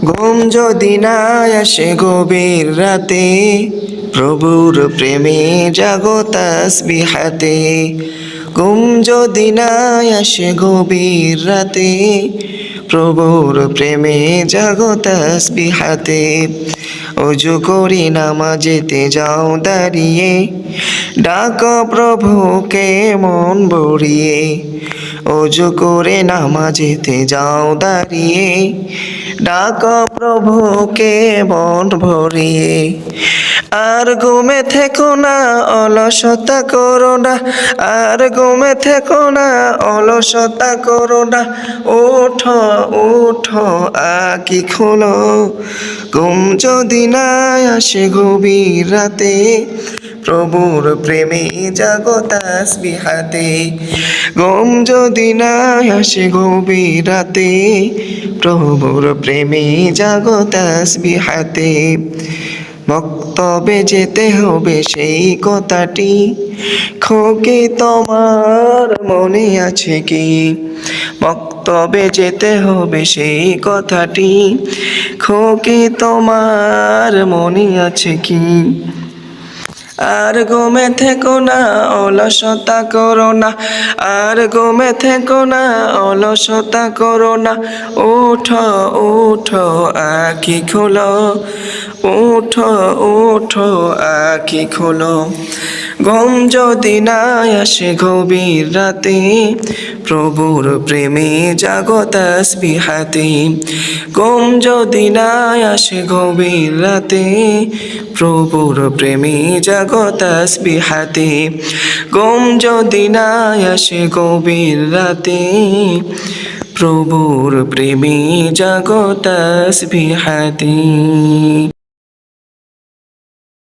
ঘুম যদি না আসে গভীর রাতে, প্রভুর প্রেমে জাগো তাসবিহাতে। ঘুম যদি না আসে গভীর রাতে, প্রভুর প্রেমে জাগো তাসবিহাতে। ওযু করি নামাজেতে যাও দাঁড়িয়ে, ডাকো প্রভুকে মন ভরিয়ে। ওযু করে নামাজেতে যাও দাঁড়িয়ে, ডাকো প্রভুকে মন ভরিয়ে। আর ঘুমে থেকো না, অলসতা করো না। আর ঘুমে থেকো না, অলসতা করো না। ওঠো ওঠো আঁখি খোলো। ঘুম যদি না আসে গভীর রাতে, প্রভুর প্রেমে জাগো তাসবিহাতে। ঘুম যদি না আসে গভীর রাতে, প্রভুর প্রেমে জাগো তাসবিহাতে। মক্তবে যেতে হবে সেই কথাটি, খোকি তোমার মনে আছে কি? মক্তবে যেতে হবে সেই কথাটি, খোকি তোমার মনে আছে কি? আর ঘুমে থেকো না, অলসতা করো না। আর ঘুমে থেকো না, অলসতা করো না। ওঠো ওঠো আঁখি খোলো। ওঠো ওঠো আঁখি খোলো। ঘুম যদি না আসে গভীর রাতে, প্রভুর প্রেমে জাগো তাসবিহাতে। ঘুম যদি না আসে গভীর রাতে, প্রভুর প্রেমে জাগো তাসবিহাতে। ঘুম যদি না আসে গভীর রাতে, প্রভুর প্রেমে জাগো তাসবিহাতে।